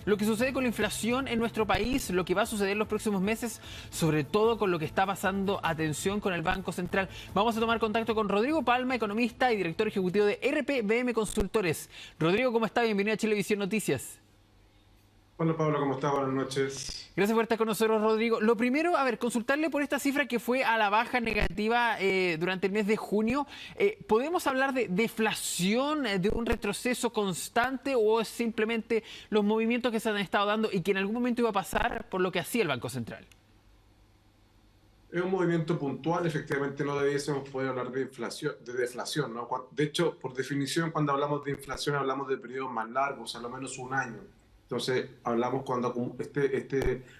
lo que sucede con la inflación en nuestro país, lo que va a suceder en los próximos meses, sobre todo con lo que está pasando, atención, con el Banco Central. Vamos a tomar contacto con Rodrigo Palma, economista y director ejecutivo de RPBM Consultores. Rodrigo, ¿cómo está? Bienvenido a Chilevisión Noticias. Hola Pablo, ¿cómo estás? Buenas noches. Gracias por estar con nosotros, Rodrigo. Lo primero, consultarle por esta cifra que fue a la baja negativa durante el mes de junio. ¿Podemos hablar de deflación, de un retroceso constante, o es simplemente los movimientos que se han estado dando y que en algún momento iba a pasar por lo que hacía el Banco Central? Es un movimiento puntual, efectivamente no debiésemos poder hablar de inflación, de deflación, ¿no? De hecho, por definición, cuando hablamos de inflación hablamos de periodos más largos, a lo menos un año. Entonces, hablamos cuando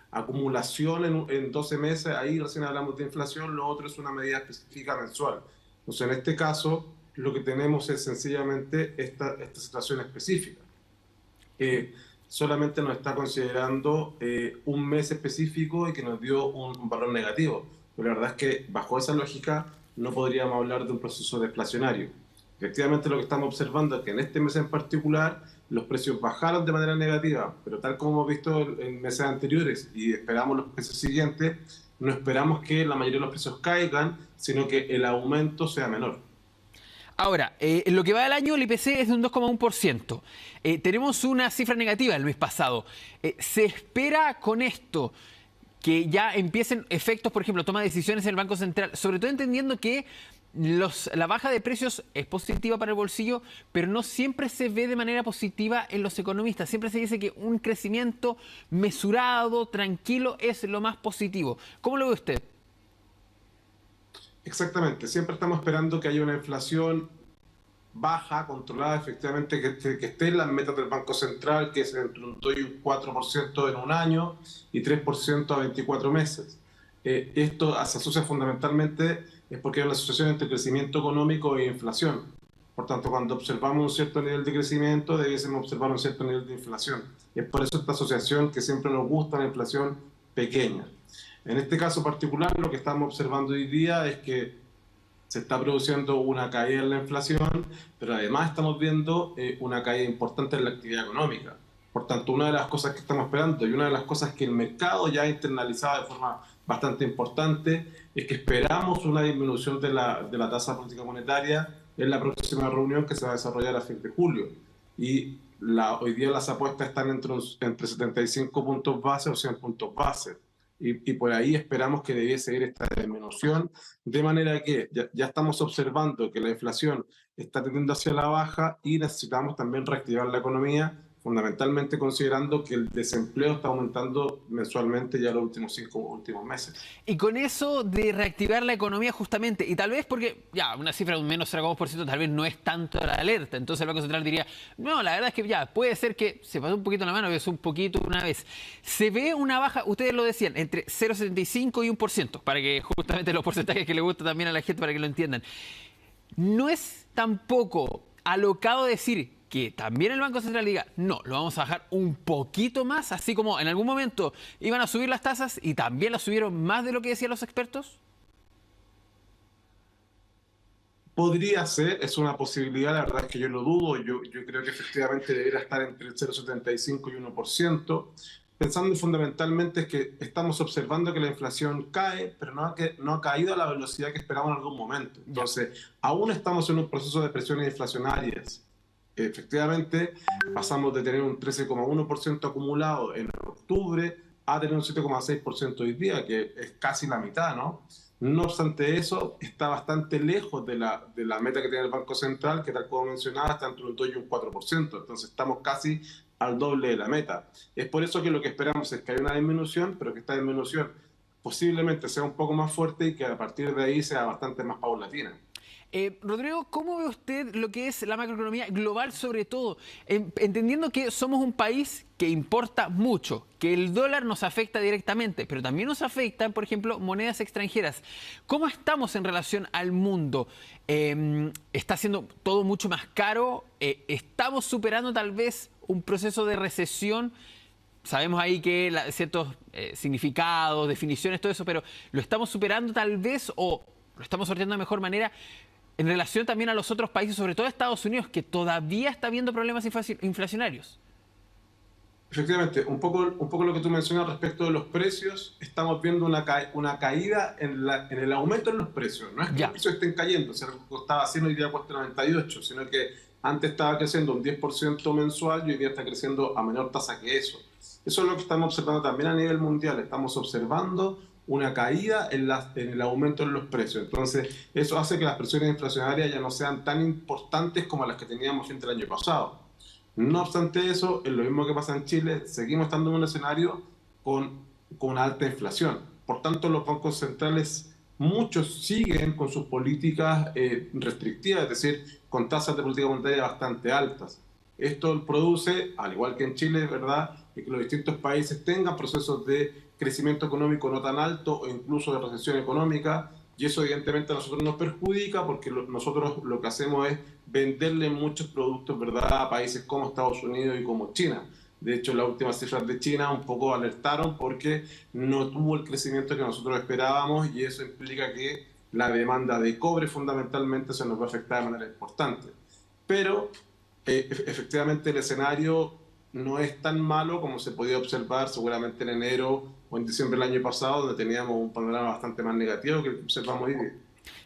acumulación en 12 meses, ahí recién hablamos de inflación, lo otro es una medida específica mensual. Entonces, en este caso, lo que tenemos es sencillamente esta situación específica, que solamente nos está considerando un mes específico y que nos dio un valor negativo. Pero la verdad es que bajo esa lógica no podríamos hablar de un proceso deflacionario. Efectivamente, lo que estamos observando es que en este mes en particular los precios bajaron de manera negativa, pero tal como hemos visto en meses anteriores y esperamos los meses siguientes, no esperamos que la mayoría de los precios caigan, sino que el aumento sea menor. Ahora, en lo que va del año, el IPC es de un 2,1%. Tenemos una cifra negativa el mes pasado. ¿Se espera con esto que ya empiecen efectos, por ejemplo, toma de decisiones en el Banco Central, sobre todo entendiendo que la baja de precios es positiva para el bolsillo, pero no siempre se ve de manera positiva en los economistas? Siempre se dice que un crecimiento mesurado, tranquilo, es lo más positivo. ¿Cómo lo ve usted? Exactamente, siempre estamos esperando que haya una inflación baja, controlada, efectivamente, que esté en las metas del Banco Central, que es entre un 2 y un 4% en un año y 3% a 24 meses. Esto se asocia fundamentalmente es porque hay una asociación entre crecimiento económico e inflación. Por tanto, cuando observamos un cierto nivel de crecimiento, debiésemos observar un cierto nivel de inflación. Y es por eso esta asociación que siempre nos gusta, la inflación pequeña. En este caso particular, lo que estamos observando hoy día es que se está produciendo una caída en la inflación, pero además estamos viendo una caída importante en la actividad económica. Por tanto, una de las cosas que estamos esperando y una de las cosas que el mercado ya ha internalizado de forma bastante importante es que esperamos una disminución de la tasa política monetaria en la próxima reunión que se va a desarrollar a fin de julio. Y hoy día las apuestas están entre 75 puntos base o 100 puntos base. Y por ahí esperamos que debiese ir esta disminución, de manera que ya estamos observando que la inflación está tendiendo hacia la baja y necesitamos también reactivar la economía, fundamentalmente considerando que el desempleo está aumentando mensualmente ya los últimos 5 meses. Y con eso de reactivar la economía justamente, y tal vez porque ya una cifra de un menos 0,2% tal vez no es tanto la alerta, entonces el Banco Central diría, no, la verdad es que ya puede ser que se pasó un poquito la mano, que es un poquito una vez. Se ve una baja, ustedes lo decían, entre 0,75 y 1%, para que justamente los porcentajes que le gustan también a la gente, para que lo entiendan. No es tampoco alocado decir que también el Banco Central diga, no, lo vamos a bajar un poquito más, así como en algún momento iban a subir las tasas y también las subieron más de lo que decían los expertos. Podría ser, es una posibilidad, la verdad es que yo lo dudo, yo creo que efectivamente debería estar entre el 0,75 y 1%, pensando fundamentalmente es que estamos observando que la inflación cae, pero no ha caído a la velocidad que esperamos en algún momento. Entonces, aún estamos en un proceso de presiones inflacionarias. Efectivamente, pasamos de tener un 13,1% acumulado en octubre a tener un 7,6% hoy día, que es casi la mitad, ¿no? No obstante eso, está bastante lejos de la meta que tiene el Banco Central, que tal como mencionaba, está entre un 2 y un 4%. Entonces estamos casi al doble de la meta. Es por eso que lo que esperamos es que haya una disminución, pero que esta disminución posiblemente sea un poco más fuerte y que a partir de ahí sea bastante más paulatina. Rodrigo, ¿cómo ve usted lo que es la macroeconomía global sobre todo? Entendiendo que somos un país que importa mucho, que el dólar nos afecta directamente, pero también nos afectan, por ejemplo, monedas extranjeras. ¿Cómo estamos en relación al mundo? ¿Está siendo todo mucho más caro? ¿Estamos superando tal vez un proceso de recesión? Sabemos ahí que ciertos significados, definiciones, todo eso, pero ¿lo estamos superando tal vez o lo estamos sorteando de mejor manera? En relación también a los otros países, sobre todo a Estados Unidos, que todavía está viendo problemas inflacionarios. efectivamente, un poco lo que tú mencionas respecto de los precios, estamos viendo una caída en el aumento en los precios. No es que los Ya. precios estén cayendo, si algo costaba 100 hoy día cuesta 98, sino que antes estaba creciendo un 10% mensual y hoy día está creciendo a menor tasa que eso. Eso es lo que estamos observando también a nivel mundial. Estamos observando una caída en el aumento en los precios. Entonces, eso hace que las presiones inflacionarias ya no sean tan importantes como las que teníamos frente al año pasado. No obstante eso, es lo mismo que pasa en Chile, seguimos estando en un escenario con, con una alta inflación. Por tanto, los bancos centrales, muchos siguen con sus políticas restrictivas, es decir, con tasas de política monetaria bastante altas. Esto produce, al igual que en Chile, ¿verdad?, que los distintos países tengan procesos de crecimiento económico no tan alto o incluso de recesión económica, y eso evidentemente a nosotros nos perjudica porque nosotros lo que hacemos es venderle muchos productos, ¿verdad?, a países como Estados Unidos y como China. De hecho, las últimas cifras de China un poco alertaron porque no tuvo el crecimiento que nosotros esperábamos y eso implica que la demanda de cobre fundamentalmente se nos va a afectar de manera importante. Pero efectivamente el escenario no es tan malo como se podía observar seguramente en enero o en diciembre del año pasado, donde teníamos un panorama bastante más negativo que el que observamos hoy día.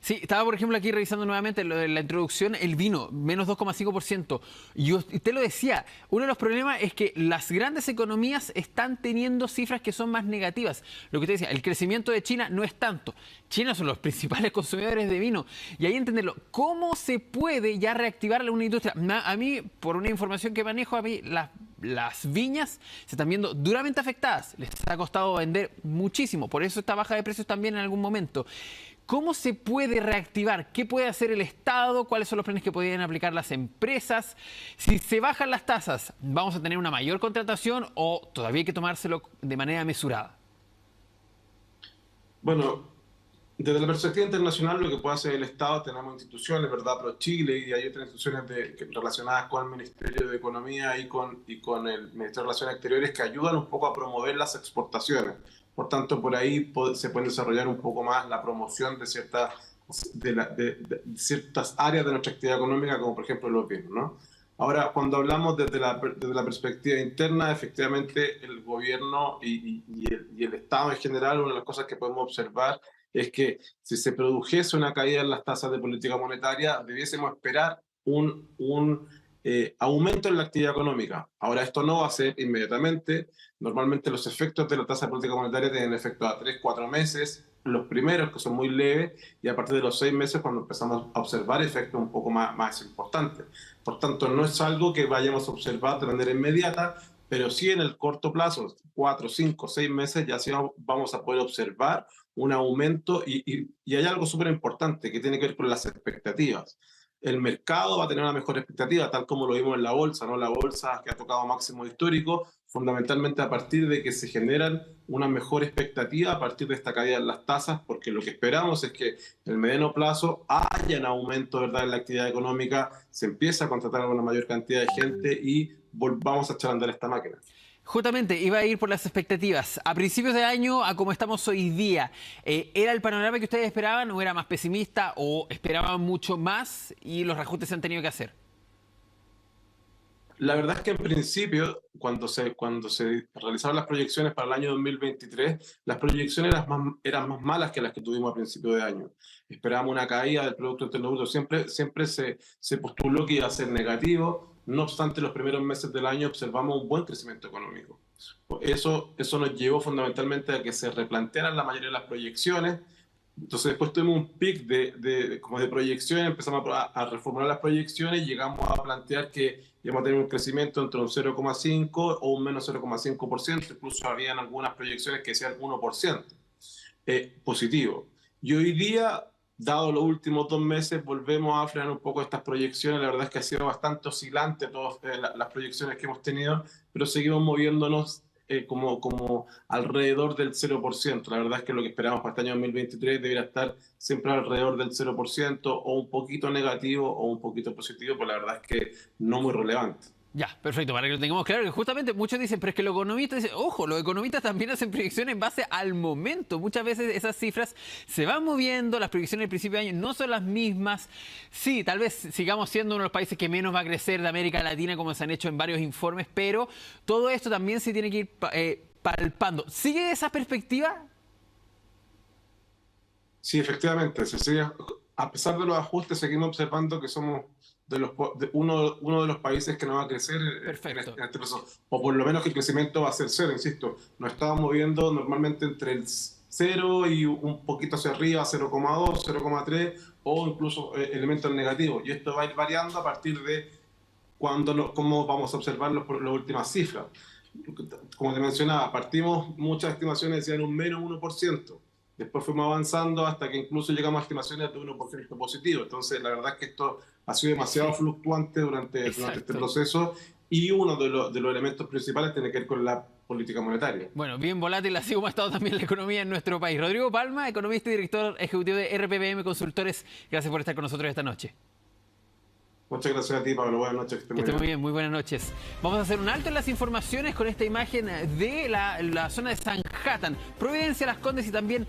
Sí, estaba por ejemplo aquí revisando nuevamente lo de la introducción, el vino, menos 2,5%. Y usted lo decía, uno de los problemas es que las grandes economías están teniendo cifras que son más negativas. Lo que usted decía, el crecimiento de China no es tanto. China son los principales consumidores de vino. Y ahí entenderlo, ¿cómo se puede ya reactivar una industria? A mí, por una información que manejo, a mí las viñas se están viendo duramente afectadas. Les ha costado vender muchísimo. Por eso esta baja de precios también en algún momento. ¿Cómo se puede reactivar? ¿Qué puede hacer el Estado? ¿Cuáles son los planes que podrían aplicar las empresas? Si se bajan las tasas, ¿vamos a tener una mayor contratación o todavía hay que tomárselo de manera mesurada? Bueno, desde la perspectiva internacional, lo que puede hacer el Estado, tenemos instituciones, ¿verdad? Pro Chile y hay otras instituciones relacionadas con el Ministerio de Economía y con el Ministerio de Relaciones Exteriores que ayudan un poco a promover las exportaciones. Por tanto, por ahí se puede desarrollar un poco más la promoción de ciertas áreas de nuestra actividad económica, como por ejemplo los vinos, ¿no? Ahora, cuando hablamos desde la perspectiva interna, efectivamente el gobierno y el Estado en general, una de las cosas que podemos observar es que si se produjese una caída en las tasas de política monetaria, debiésemos esperar un aumento en la actividad económica. Ahora, esto no va a ser inmediatamente. Normalmente los efectos de la tasa de política monetaria tienen efecto a 3, 4 meses, los primeros que son muy leves, y a partir de los 6 meses cuando empezamos a observar efectos un poco más importantes. Por tanto, no es algo que vayamos a observar de manera inmediata, pero sí en el corto plazo, 4, 5, 6 meses, ya sí vamos a poder observar un aumento y hay algo súper importante que tiene que ver con las expectativas. El mercado va a tener una mejor expectativa, tal como lo vimos en la bolsa, ¿no? La bolsa que ha tocado máximo histórico, fundamentalmente a partir de que se generan una mejor expectativa a partir de esta caída en las tasas, porque lo que esperamos es que en el mediano plazo haya un aumento, ¿verdad?, en la actividad económica, se empieza a contratar a una mayor cantidad de gente y volvamos a echar a andar esta máquina. Justamente, iba a ir por las expectativas. A principios de año, a como estamos hoy día, ¿era el panorama que ustedes esperaban o era más pesimista o esperaban mucho más y los reajustes se han tenido que hacer? La verdad es que en principio, cuando se realizaron las proyecciones para el año 2023, las proyecciones eran más malas que las que tuvimos a principio de año. Esperábamos una caída del Producto Interno Bruto. Siempre se postuló que iba a ser negativo. No obstante, los primeros meses del año observamos un buen crecimiento económico. Eso nos llevó fundamentalmente a que se replantearan la mayoría de las proyecciones. Entonces después tuvimos un pic como de proyecciones, empezamos a reformular las proyecciones y llegamos a plantear que íbamos a tener un crecimiento entre un 0,5 o un menos 0,5%, incluso habían algunas proyecciones que decían 1% positivo. Y hoy día, dado los últimos 2 meses, volvemos a frenar un poco estas proyecciones. La verdad es que ha sido bastante oscilante todas las proyecciones que hemos tenido, pero seguimos moviéndonos como alrededor del 0%. La verdad es que lo que esperamos para este año 2023 debería estar siempre alrededor del 0% o un poquito negativo o un poquito positivo, pero la verdad es que no muy relevante. Ya, perfecto, para que lo tengamos claro, que justamente muchos dicen, pero es que los economistas dicen, ojo, los economistas también hacen proyecciones en base al momento. Muchas veces esas cifras se van moviendo, las proyecciones del principio de año no son las mismas. Sí, tal vez sigamos siendo uno de los países que menos va a crecer de América Latina, como se han hecho en varios informes, pero todo esto también se tiene que ir palpando. ¿Sigue esa perspectiva? Sí, efectivamente, a pesar de los ajustes, seguimos observando que somos uno de los países que no va a crecer Perfecto. en este proceso, o por lo menos que el crecimiento va a ser cero, insisto. Nos estamos moviendo normalmente entre el cero y un poquito hacia arriba, 0,2, 0,3, o incluso elementos negativos. Y esto va a ir variando a partir de cómo vamos a observar las últimas cifras. Como te mencionaba, partimos, muchas estimaciones decían un menos 1%. Después fuimos avanzando hasta que incluso llegamos a estimaciones de 1% positivo. Entonces, la verdad es que esto ha sido demasiado fluctuante durante este proceso, y uno de los elementos principales tiene que ver con la política monetaria. Bueno, bien volátil, así como ha estado también la economía en nuestro país. Rodrigo Palma, economista y director ejecutivo de RPPM Consultores, gracias por estar con nosotros esta noche. Muchas gracias a ti, Pablo. Buenas noches. Que esté muy bien, muy buenas noches. Vamos a hacer un alto en las informaciones con esta imagen de la zona de Sanhattan, Providencia, Las Condes y también